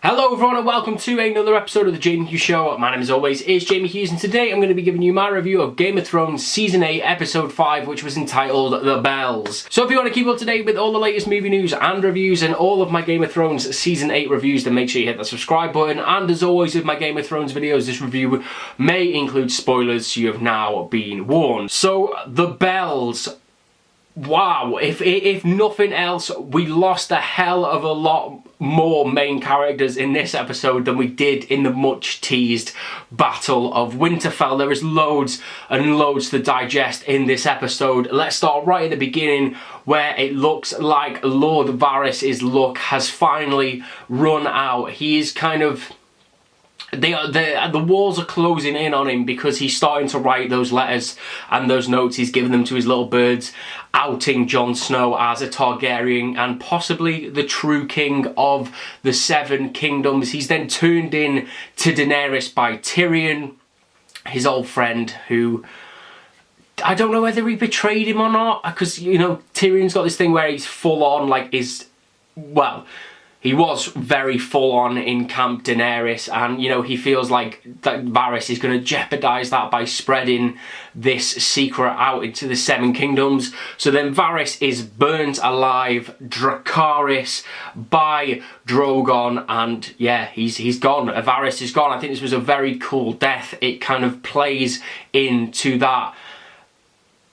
Hello everyone and welcome to another episode of the Jamie Hughes Show. My name as always is Jamie Hughes and today I'm going to be giving you my review of Game of Thrones Season 8 Episode 5, which was entitled The Bells. So if you want to keep up to date with all the latest movie news and reviews and all of my Game of Thrones Season 8 reviews, then make sure you hit that subscribe button. And as always with my Game of Thrones videos, this review may include spoilers, so you have now been warned. So The Bells. Wow, if nothing else, we lost a hell of a lot more main characters in this episode than we did in the much teased Battle of Winterfell. There is loads and loads to digest in this episode. Let's start right at the beginning, where it looks like Lord Varys' luck has finally run out. He is kind of... The walls are closing in on him because he's starting to write those letters and those notes. He's giving them to his little birds, outing Jon Snow as a Targaryen and possibly the true king of the Seven Kingdoms. He's then turned in to Daenerys by Tyrion, his old friend, who... I don't know whether he betrayed him or not, because, you know, Tyrion's got this thing where he's full on, like, well... He was very full on in Camp Daenerys, and you know, he feels like that Varys is going to jeopardise that by spreading this secret out into the Seven Kingdoms. So then Varys is burnt alive, Dracarys, by Drogon, and yeah, he's gone. Varys is gone. I think this was a very cool death. It kind of plays into that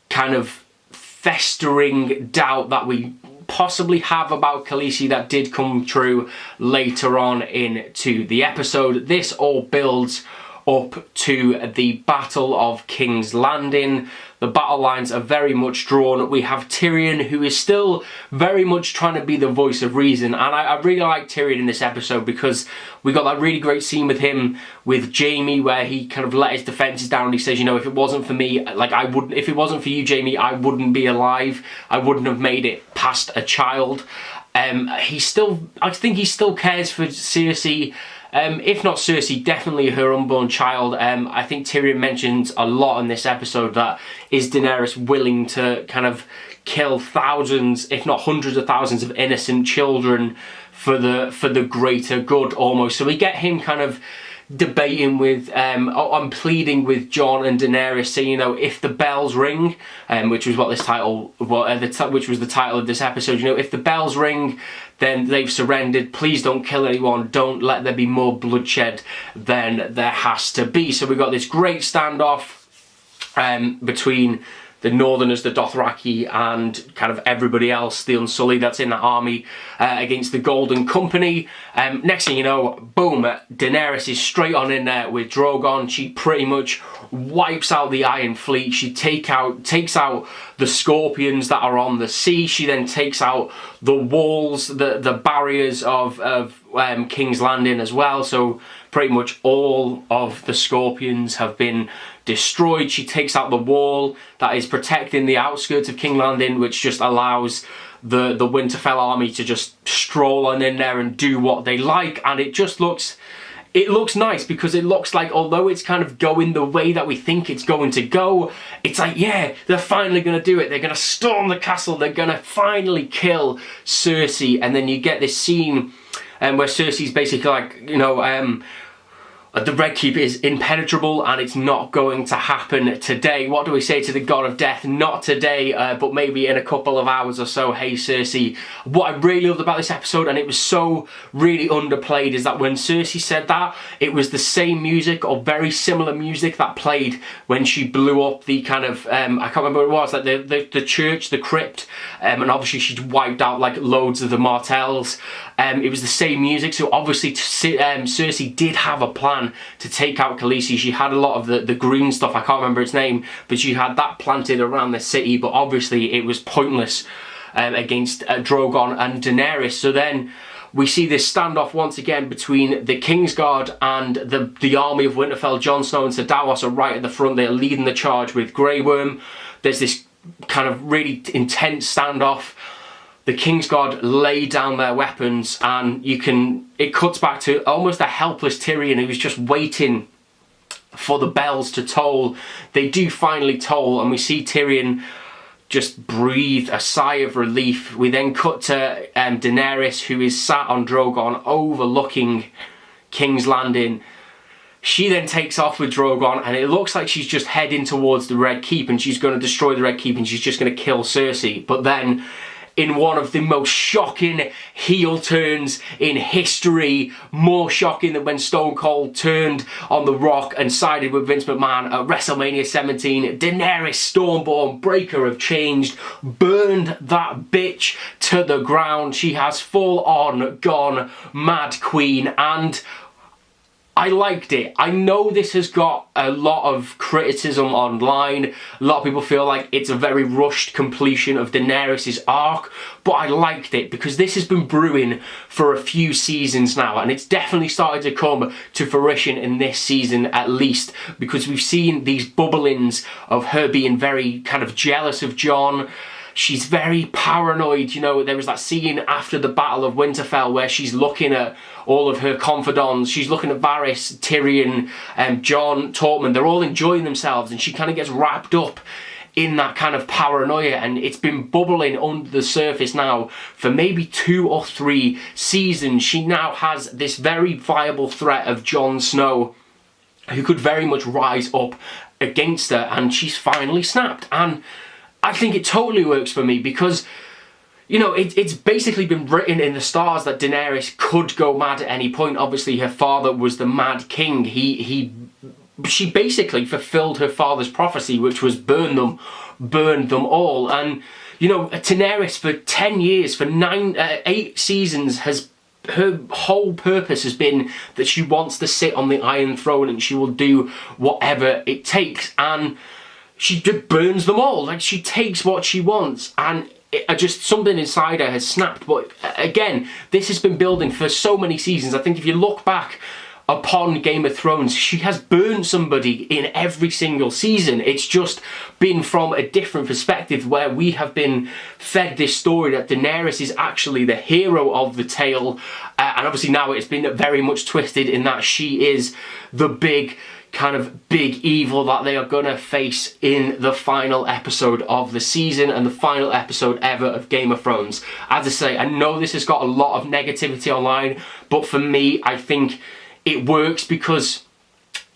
kind of festering doubt that we possibly have about Khaleesi that did come true later on into the episode. This all builds up to the Battle of King's Landing. The battle lines are very much drawn. We have Tyrion, who is still very much trying to be the voice of reason, and I really like Tyrion in this episode because we got that really great scene with him with Jaime where he kind of let his defences down and he says, you know, if it wasn't for me, like if it wasn't for you, Jaime, I wouldn't be alive. I wouldn't have made it past a child. I think he still cares for Cersei. If not Cersei, definitely her unborn child. I think Tyrion mentions a lot in this episode that is Daenerys willing to kind of kill thousands, if not hundreds of thousands of innocent children for the greater good almost. So we get him kind of debating with, I'm pleading with Jon and Daenerys, saying, you know, if the bells ring, which was what this title, which was the title of this episode, you know, if the bells ring, then they've surrendered. Please don't kill anyone. Don't let there be more bloodshed than there has to be. So we got this great standoff between the Northerners, the Dothraki, and kind of everybody else, the Unsullied that's in that army, against the Golden Company. Next thing you know, boom, Daenerys is straight on in there with Drogon. She pretty much wipes out the Iron Fleet. She takes out the Scorpions that are on the sea. She then takes out the walls, the barriers of King's Landing as well. So pretty much all of the Scorpions have been destroyed. She takes out the wall that is protecting the outskirts of King's Landing, which just allows the Winterfell army to just stroll on in there and do what they like. And it just looks... It looks nice because it looks like, although it's kind of going the way that we think it's going to go, it's like, yeah, they're finally going to do it. They're going to storm the castle. They're going to finally kill Cersei. And then you get this scene where Cersei's basically like, you know, the Red Keep is impenetrable and it's not going to happen today. What do we say to the God of Death? Not today, but maybe in a couple of hours or so. Hey, Cersei. What I really loved about this episode, and it was so really underplayed, is that when Cersei said that, it was the same music or very similar music that played when she blew up the kind of, I can't remember what it was, like the church, the crypt, and obviously she'd wiped out like loads of the Martells. It was the same music, so obviously Cersei did have a plan to take out Khaleesi. She had a lot of the green stuff, I can't remember its name, but she had that planted around the city, but obviously it was pointless against Drogon and Daenerys. So then we see this standoff once again between the Kingsguard and the army of Winterfell. Jon Snow and Ser Davos are right at the front. They're leading the charge with Grey Worm. There's this kind of really intense standoff. The Kingsguard lay down their weapons, and it cuts back to almost a helpless Tyrion who's just waiting for the bells to toll. They do finally toll, and we see Tyrion just breathed a sigh of relief. We then cut to Daenerys, who is sat on Drogon overlooking King's Landing. She then takes off with Drogon, and it looks like she's just heading towards the Red Keep, and she's going to destroy the Red Keep, and she's just going to kill Cersei. But then, in one of the most shocking heel turns in history, more shocking than when Stone Cold turned on The Rock and sided with Vince McMahon at WrestleMania 17, Daenerys Stormborn, breaker of change, burned that bitch to the ground. She has full on gone Mad Queen, and I liked it. I know this has got a lot of criticism online. A lot of people feel like it's a very rushed completion of Daenerys' arc, but I liked it because this has been brewing for a few seasons now, and it's definitely started to come to fruition in this season at least, because we've seen these bubblings of her being very kind of jealous of Jon. She's very paranoid, you know. There was that scene after the Battle of Winterfell where she's looking at all of her confidants. She's looking at Varys, Tyrion, Jon, Tormund. They're all enjoying themselves, and she kind of gets wrapped up in that kind of paranoia, and it's been bubbling under the surface now for maybe 2 or 3 seasons. She now has this very viable threat of Jon Snow, who could very much rise up against her, and she's finally snapped. And I think it totally works for me because, you know, it's basically been written in the stars that Daenerys could go mad at any point. Obviously, her father was the Mad King. She basically fulfilled her father's prophecy, which was burn them all. And, you know, Daenerys for 10 years, for 8 seasons, her whole purpose has been that she wants to sit on the Iron Throne, and she will do whatever it takes. And she just burns them all. Like, she takes what she wants, and just something inside her has snapped. But again, this has been building for so many seasons. I think if you look back upon Game of Thrones, she has burned somebody in every single season. It's just been from a different perspective, where we have been fed this story that Daenerys is actually the hero of the tale, and obviously now it's been very much twisted in that she is the big evil that they are gonna face in the final episode of the season and the final episode ever of Game of Thrones. As I say, I know this has got a lot of negativity online, but for me, I think it works because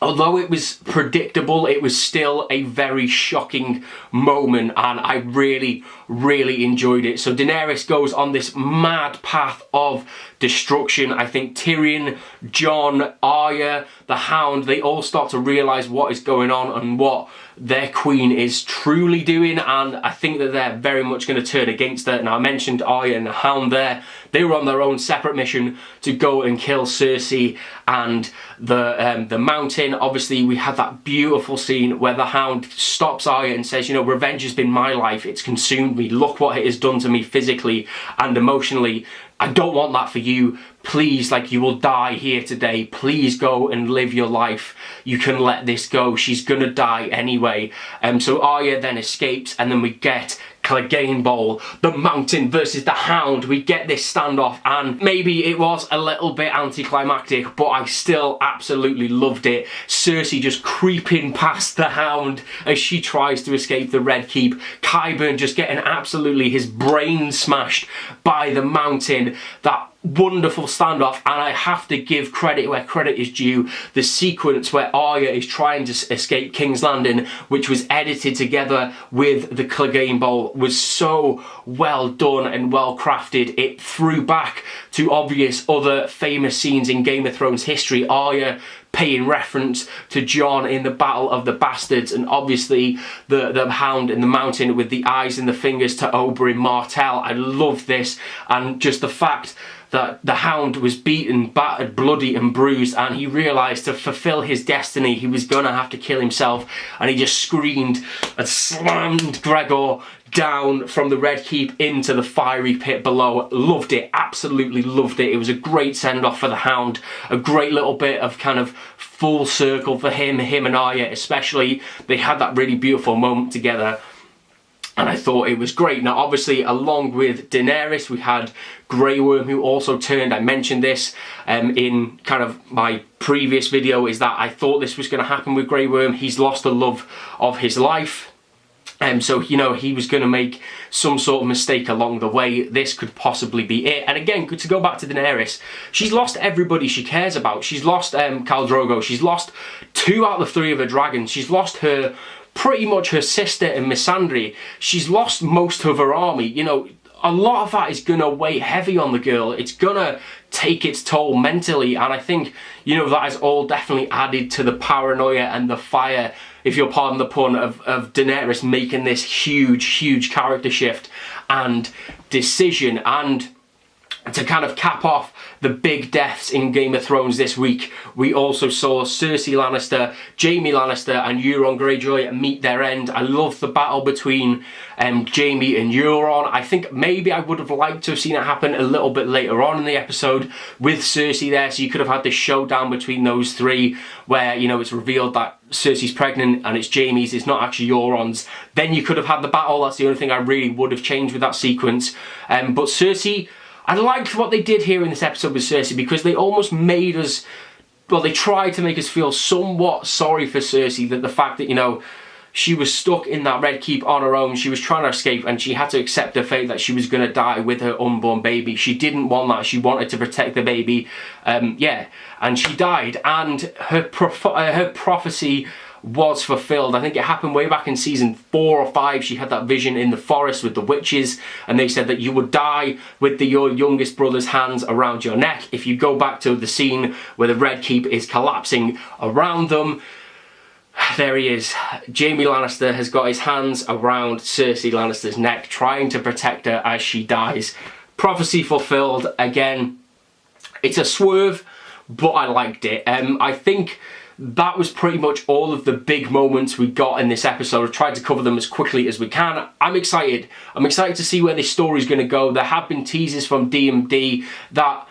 although it was predictable, it was still a very shocking moment, and I really, really enjoyed it. So Daenerys goes on this mad path of destruction. I think Tyrion, Jon, Arya, the Hound, they all start to realise what is going on and what their queen is truly doing, and I think that they're very much going to turn against her. Now, I mentioned Arya and the Hound there. They were on their own separate mission to go and kill Cersei and the Mountain. Obviously, we had that beautiful scene where the Hound stops Arya and says, you know, revenge has been my life. It's consumed me. Look what it has done to me physically and emotionally. I don't want that for you. Please, like, you will die here today. Please go and live your life. You can let this go. She's gonna die anyway. So Arya then escapes, and then we get Clegane Bowl, the Mountain versus the Hound. We get this standoff, and maybe it was a little bit anticlimactic, but I still absolutely loved it. Cersei just creeping past the Hound as she tries to escape the Red Keep. Qyburn just getting absolutely his brain smashed by the Mountain. That wonderful standoff, and I have to give credit where credit is due. The sequence where Arya is trying to escape King's Landing, which was edited together with the Clegane Bowl, was so well done and well crafted. It threw back to obvious other famous scenes in Game of Thrones history. Arya paying reference to Jon in the Battle of the Bastards, and obviously the Hound in the Mountain with the eyes and the fingers to Oberyn Martell. I love this, and just the fact that the Hound was beaten, battered, bloody and bruised, and he realised to fulfil his destiny he was gonna have to kill himself, and he just screamed and slammed Gregor down from the Red Keep into the fiery pit below. Loved it, absolutely loved it. It was a great send-off for the Hound, a great little bit of kind of full circle for him and Arya especially. They had that really beautiful moment together, and I thought it was great. Now, obviously, along with Daenerys, we had Grey Worm, who also turned. I mentioned this in kind of my previous video, is that I thought this was going to happen with Grey Worm. He's lost the love of his life. So, you know, he was going to make some sort of mistake along the way. This could possibly be it. And again, to go back to Daenerys, she's lost everybody she cares about. She's lost Khal Drogo. She's lost 2 out of the 3 of her dragons. She's lost pretty much her sister in Missandei. She's lost most of her army. You know, a lot of that is going to weigh heavy on the girl. It's going to take its toll mentally. And I think, you know, that is all definitely added to the paranoia and the fire, if you'll pardon the pun, of Daenerys making this huge character shift and decision. And to kind of cap off the big deaths in Game of Thrones this week, we also saw Cersei Lannister, Jaime Lannister and Euron Greyjoy meet their end. I love the battle between Jaime and Euron. I think maybe I would have liked to have seen it happen a little bit later on in the episode with Cersei there, so you could have had this showdown between those 3 where, you know, it's revealed that Cersei's pregnant and it's Jaime's, it's not actually Euron's. Then you could have had the battle. That's the only thing I really would have changed with that sequence. But Cersei, I liked what they did here in this episode with Cersei, because they almost made us, well, they tried to make us feel somewhat sorry for Cersei, that the fact that, you know, she was stuck in that Red Keep on her own, she was trying to escape and she had to accept her fate that she was going to die with her unborn baby. She didn't want that, she wanted to protect the baby, yeah, and she died, and her prophecy was fulfilled. I think it happened way back in season 4 or 5. She had that vision in the forest with the witches, and they said that you would die with your youngest brother's hands around your neck. If you go back to the scene where the Red Keep is collapsing around them, there he is. Jaime Lannister has got his hands around Cersei Lannister's neck, trying to protect her as she dies. Prophecy fulfilled. Again, it's a swerve, but I liked it. I think that was pretty much all of the big moments we got in this episode. I've tried to cover them as quickly as we can. I'm excited. I'm excited to see where this story's going to go. There have been teasers from D&D that,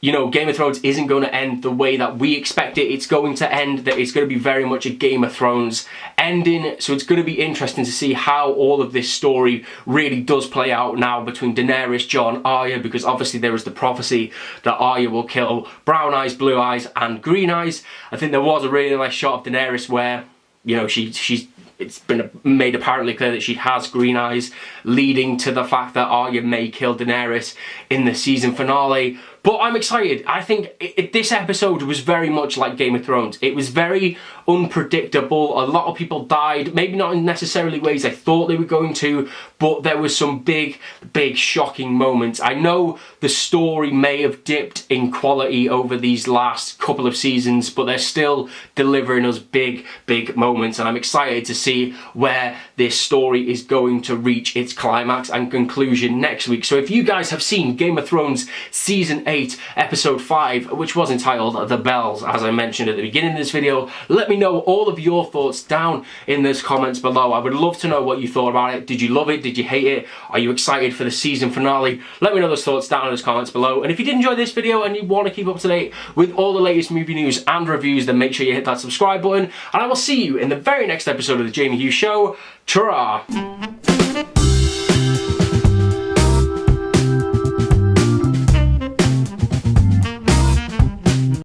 you know, Game of Thrones isn't going to end the way that we expect it. It's going to end, that it's going to be very much a Game of Thrones ending. So it's going to be interesting to see how all of this story really does play out now between Daenerys, Jon, Arya, because obviously there is the prophecy that Arya will kill Brown Eyes, Blue Eyes and Green Eyes. I think there was a really nice shot of Daenerys where, you know, it's been made apparently clear that she has green eyes, leading to the fact that Arya may kill Daenerys in the season finale. But I'm excited. I think this episode was very much like Game of Thrones. It was very unpredictable. A lot of people died, maybe not in necessarily ways I thought they were going to, but there was some big shocking moments. I know the story may have dipped in quality over these last couple of seasons, but they're still delivering us big moments, and I'm excited to see where this story is going to reach its climax and conclusion next week. So if you guys have seen Game of Thrones Season 8, Episode 5, which was entitled The Bells, as I mentioned at the beginning of this video, let me know all of your thoughts down in those comments below. I would love to know what you thought about it. Did you love it? Did you hate it? Are you excited for the season finale? Let me know those thoughts down in those comments below. And if you did enjoy this video and you want to keep up to date with all the latest movie news and reviews, then make sure you hit that subscribe button, and I will see you in the very next episode of The Jamie Hughes Show. Ta-ra!